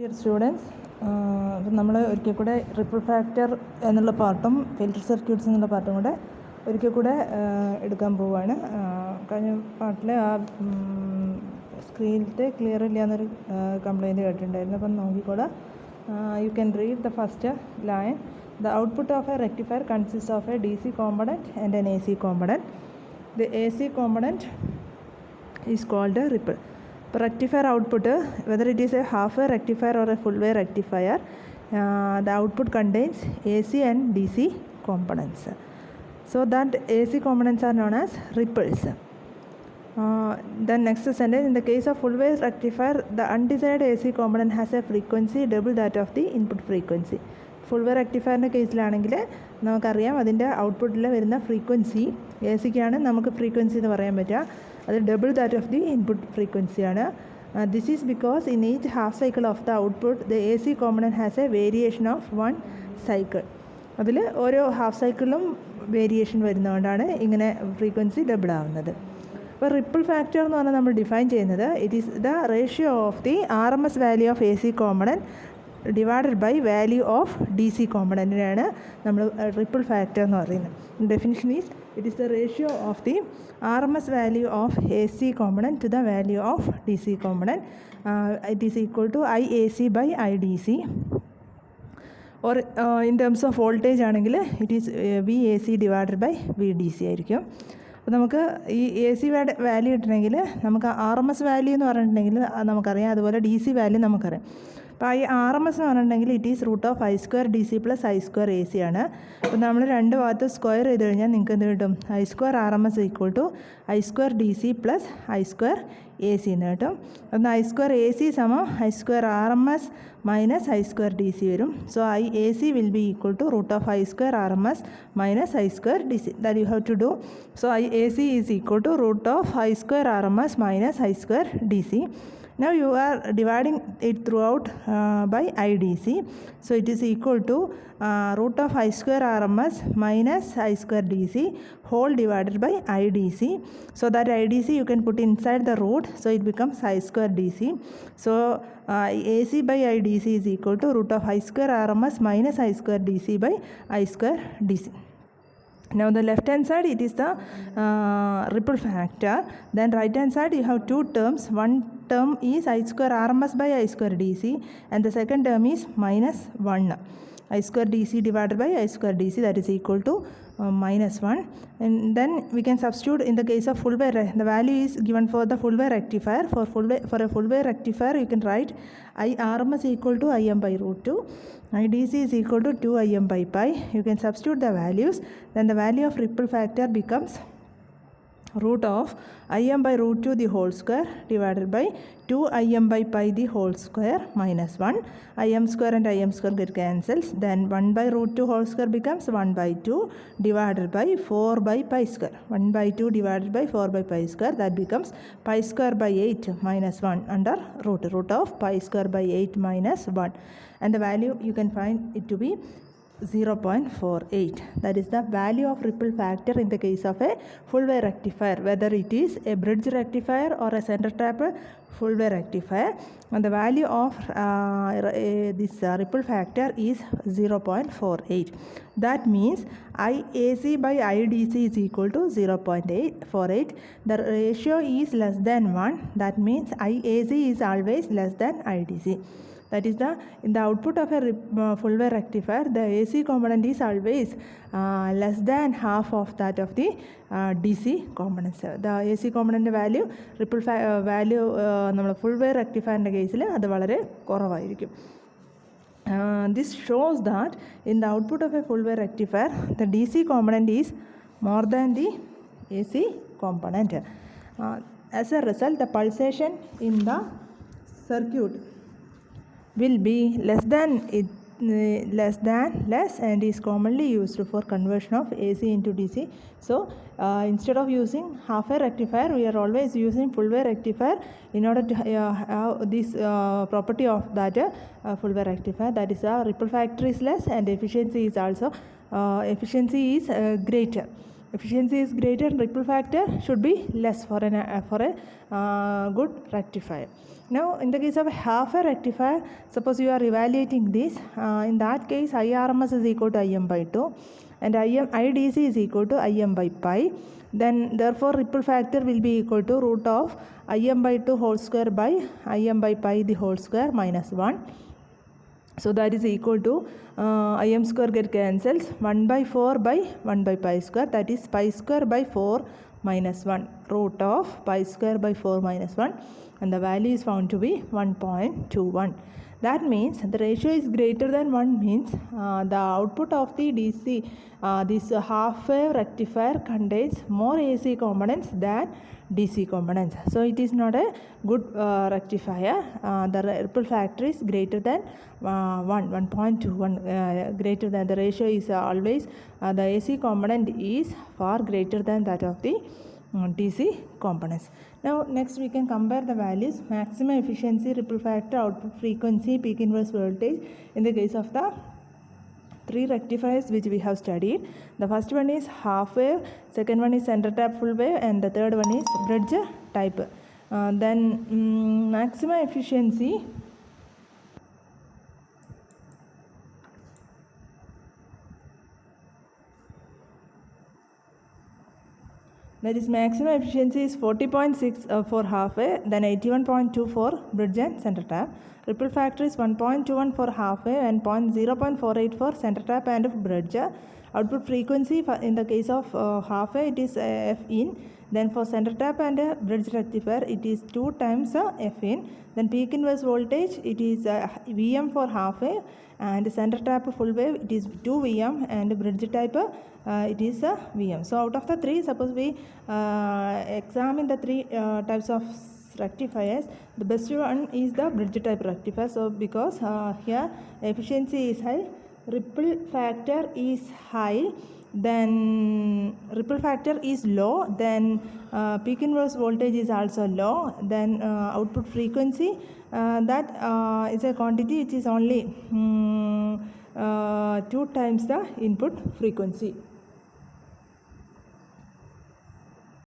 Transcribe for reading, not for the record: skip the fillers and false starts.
Dear students, അപ്പം നമ്മൾ ഒരിക്കൽ കൂടെ റിപ്പിൾ ഫാക്ടർ എന്നുള്ള പാർട്ടും ഫിൽറ്റർ സർക്യൂട്ട്സ് എന്നുള്ള പാർട്ടും കൂടെ ഒരിക്കൽ കൂടെ എടുക്കാൻ പോവുകയാണ്. കഴിഞ്ഞ പാർട്ടിൽ ആ സ്ക്രീനിലത്തെ ക്ലിയർ ഇല്ല എന്നൊരു കംപ്ലയിൻറ്റ് കേട്ടിട്ടുണ്ടായിരുന്നു. അപ്പം നോക്കിക്കോളാം. You can read the first line. The output of A rectifier consist of A DC component and an AC component. The AC component is called a ripple. Rectifier output, whether it is a half wave rectifier or a full wave rectifier, the output contains AC and DC components. So that AC components are known as ripples. Then next sentence, in the case of full wave rectifier, the undesired AC component has a frequency double that of the input frequency. Full wave റെക്ടിഫയറിൻ്റെ കേസിലാണെങ്കിൽ നമുക്കറിയാം അതിൻ്റെ ഔട്ട്പുട്ടിൽ വരുന്ന frequency A സിക്കാണ് നമുക്ക് frequency എന്ന് പറയാൻ പറ്റുക. അത് double that of the input ഫ്രീക്വൻസിയാണ്. This is because in each half cycle of the output the A C component has a variation of 1 cycle. അതിൽ ഓരോ ഹാഫ് സൈക്കിളിലും വേരിയേഷൻ വരുന്നതുകൊണ്ടാണ് ഇങ്ങനെ ഫ്രീക്വൻസി ഡബിൾ ആവുന്നത്. അപ്പോൾ റിപ്പിൾ ഫാക്ടർ എന്ന് പറഞ്ഞാൽ നമ്മൾ ഡിഫൈൻ ചെയ്യുന്നത് it is the ratio of the RMS value of A C component divided by value of DC കോമ്പണൻറ്റിനാണ് നമ്മൾ റിപ്പിൾ ഫാക്ടർ എന്ന് പറയുന്നത്. Definition is it is the ratio of the RMS value of AC component to the value of DC component. It is equal to IAC by IDC. Or in terms of voltage ആണെങ്കിൽ it is VAC divided by VDC ആയിരിക്കും. അപ്പോൾ നമുക്ക് ഈ AC value കിട്ടണമെങ്കിൽ നമുക്ക് RMS value എന്ന് പറഞ്ഞിട്ടുണ്ടെങ്കിൽ നമുക്കറിയാം, അതുപോലെ DC വാല്യൂ നമുക്കറിയാം. അപ്പോൾ ഈ RMS എന്ന് പറഞ്ഞിട്ടുണ്ടെങ്കിൽ it is root of I² DC plus I² AC ആണ്. അപ്പോൾ നമ്മൾ രണ്ട് ഭാഗത്ത് സ്ക്വയർ ചെയ്ത് കഴിഞ്ഞാൽ നിങ്ങൾക്ക് എന്ത് കിട്ടും? I² RMS equal to I² DC plus I² AC എന്ന് കിട്ടും. അപ്പം I² AC സമം I² RMS minus I² DC വരും. So IAC will be equal to root of I² RMS minus I² DC. That you have to do. So IAC is equal to root of I² RMS minus I² DC. Now you are dividing it throughout by IDC. So it is equal to root of I² RMS minus I² DC whole divided by IDC. So that IDC you can put inside the root. So it becomes I² DC. So AC by IDC is equal to root of I² RMS minus I² DC by I² DC. Now the left hand side it is the ripple factor. Then right hand side you have two terms. One term is I² RMS by I² DC and the second term is minus 1. I² DC divided by I² DC, that is equal to minus 1. And then we can substitute in the case of full wave. The value is given for the full wave rectifier. For a full wave rectifier you can write I RMS equal to Im by root 2. IDC is equal to 2 Im by pi. You can substitute the values. Then the value of ripple factor becomes root of Im by root 2 the whole square divided by 2 Im by pi the whole square minus 1. Im square and Im square get cancels. Then 1 by root 2 whole square becomes 1 by 2 divided by 4 by pi square. 1 by 2 divided by 4 by pi square, that becomes pi square by 8 minus 1 under root of pi square by 8 minus 1. And the value you can find it to be 0.48. That is the value of ripple factor in the case of a full wave rectifier, whether it is a bridge rectifier or a center tap full wave rectifier. And the value of this ripple factor is 0.48. That means IAC by IDC is equal to 0.48. The ratio is less than 1. That means IAC is always less than IDC. That is in the output of a full wave rectifier, the AC component is always less than half of that of the DC components. The AC component value ripple value നമ്മൾ full wave rectifier കേസിൽ അത് വളരെ കുറവായിരിക്കും. This shows that in the output of a full wave rectifier, the DC component is more than the AC component. As a result, the pulsation in the circuit will be less and is commonly used for conversion of AC into DC. So instead of using half wave rectifier, we are always using full wave rectifier in order to have this property of that full wave rectifier. That is ripple factor is less and efficiency is also greater. efficiency is greater, ripple factor should be less for a good rectifier. Now, in the case of a half a rectifier, suppose you are evaluating this. In that case, IRMS is equal to Im by 2 and IDC is equal to Im by pi. Then, therefore, ripple factor will be equal to root of Im by 2 whole square by Im by pi the whole square minus 1. So, that is equal to Im square get cancels 1 by 4 by 1 by pi square, that is pi square by 4 minus 1, root of pi square by 4 minus 1, and the value is found to be 1.21. That means the ratio is greater than 1 means the output of the DC, this half wave rectifier contains more AC components than DC components. So it is not a good rectifier. The ripple factor is greater than 1.21, greater than, the ratio is always the AC component is far greater than that of the DC components. Now next we can compare the values: maximum efficiency, ripple factor, output frequency, peak inverse voltage in the case of the three rectifiers which we have studied. The first one is half wave, second one is center tap full wave, and the third one is bridge type. Then maximum efficiency, that is maximum efficiency is 40.6 for half wave, then 81.2 for bridge and center tap. Ripple factor is 1.21 for half wave and 0.48 for center tap and bridge. Output frequency in the case of half wave it is F in. Then for center tap and bridge rectifier it is 2 times F in. Then peak inverse voltage it is Vm for half wave, and center tap full wave it is 2 Vm, and bridge type it is Vm. So out of the three, suppose we examine the three types of rectifiers, the best one is the bridge type rectifier. So because here efficiency is high, ripple factor is high, then ripple factor is low, then peak inverse voltage is also low, then output frequency that is a quantity which is only 2 times the input frequency.